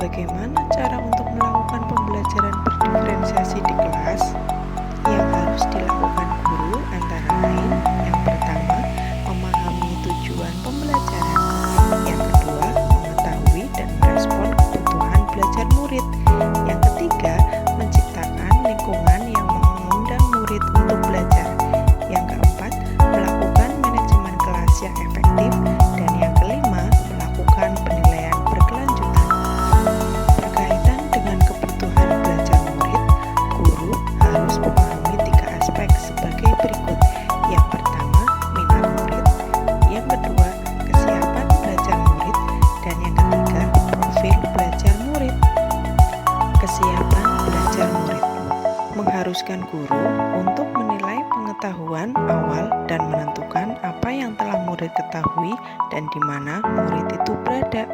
Bagaimana cara untuk melakukan pembelajaran berdiferensiasi di kelas? Yang harus dilakukan guru antara lain: yang pertama, memahami tujuan pembelajaran; yang kedua, mengetahui dan merespon kebutuhan belajar murid; yang ketiga, menciptakan lingkungan yang mengundang murid untuk belajar; yang keempat, melakukan manajemen kelas yang efektif; dan yang kelima, melakukan penilaian berkelanjutan. Berkaitan dengan kebutuhan belajar murid, guru harus memahami 3 aspek sebagai berikut. Yang pertama, minat murid; yang kedua, kesiapan belajar murid; dan yang ketiga, profil belajar murid. Kesiapan belajar murid mengharuskan guru untuk menilai pengetahuan awal dan menentukan apa yang telah murid ketahui dan di mana murid itu berada.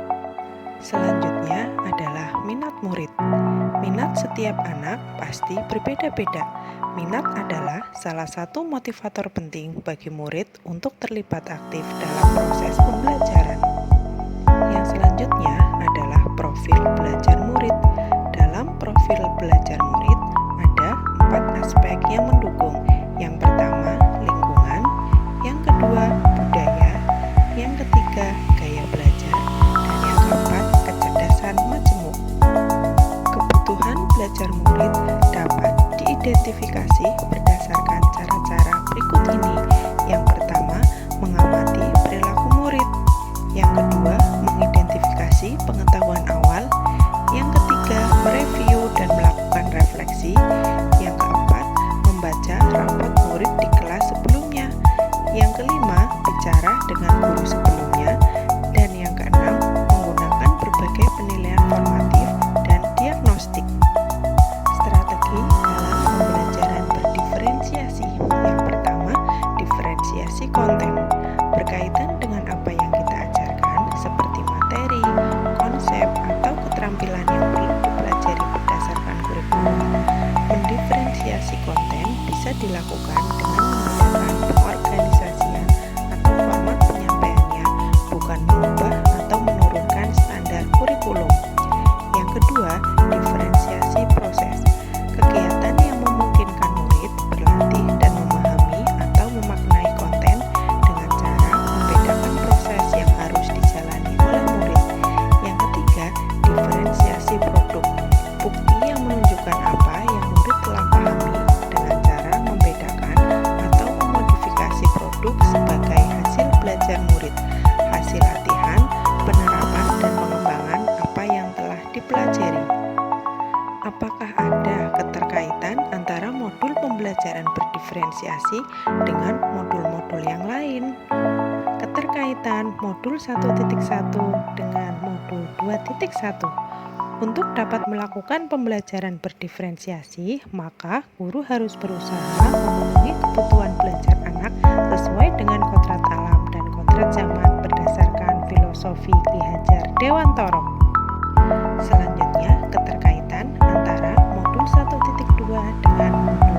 Selanjutnya adalah minat murid. Minat setiap anak pasti berbeda-beda. Minat adalah salah satu motivator penting bagi murid untuk terlibat aktif dalam proses pembelajaran. Yang selanjutnya adalah profil belajar murid. Dalam profil belajar murid ada 4 aspek yang mendukung. Yang pertama, lingkungan; yang kedua, budaya; yang ketiga, gaya belajar; dan yang keempat, kecerdasan majemuk. Kebutuhan belajar murid dapat diidentifikasi berdasarkan cara-cara berikut ini. Yang pertama, mengamati perilaku murid; yang kedua, mengidentifikasi pengetahuan awal; yang ketiga, mereview dan melakukan refleksi; yang keempat, membaca rapot murid di kelas sebelumnya; yang kelima, bicara dengan guru sebelumnya; dan yang keenam, menggunakan berbagai penilaian formatif dan diagnostik. Strategi dalam pembelajaran berdiferensiasi. Yang pertama, diferensiasi konten. Berkaitan dengan apa yang kita ajarkan, seperti materi, konsep, atau keterampilan yang perlu dipelajari berdasarkan kurikulum. Mendiferensiasi konten bisa dilakukan dengan membedakan pengorganisasian atau format penyampaiannya, bukan mengubah atau menurunkan standar kurikulum. Yang kedua, diferensiasi proses. Kegiatan yang memungkinkan murid berlatih dan memahami atau memaknai konten dengan cara membedakan proses yang harus dijalani oleh murid. Yang ketiga, diferensiasi produk. Bukti yang menunjukkan apa yang murid telah pahami dengan cara membedakan atau memodifikasi produk sebagai hasil belajar murid, hasil latihan, penerapan, dan pengembangan apa yang telah dipelajari. Apakah ada keterkaitan antara modul pembelajaran berdiferensiasi dengan modul-modul yang lain? Keterkaitan modul 1.1 dengan modul 2.1. Untuk dapat melakukan pembelajaran berdiferensiasi, maka guru harus berusaha memenuhi kebutuhan belajar anak sesuai dengan kodrat alam dan kodrat zaman berdasarkan filosofi Ki Hajar Dewantoro. Selanjutnya, keterkaitan antara modul 1.2 dengan modul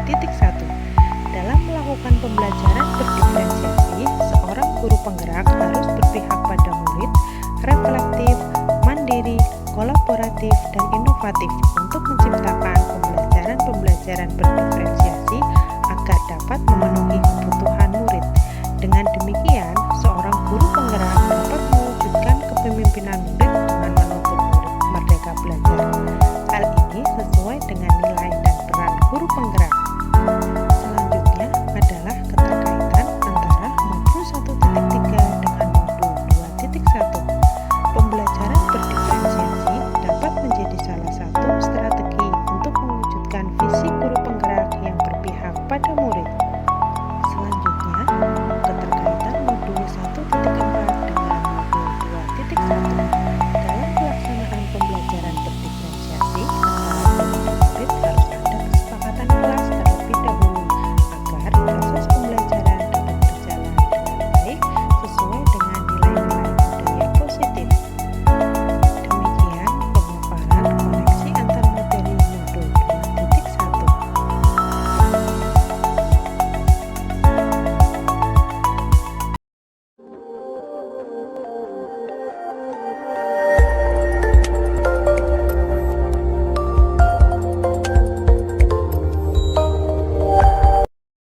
2.1. Dalam melakukan pembelajaran berdiferensiasi, seorang guru penggerak harus berpihak pada murid, reflektif, mandiri, kolaboratif, dan inovatif untuk menciptakan pembelajaran berdiferensiasi agar dapat memenuhi kebutuhan murid. Dengan demikian, seorang guru penggerak dapat mewujudkan kepemimpinan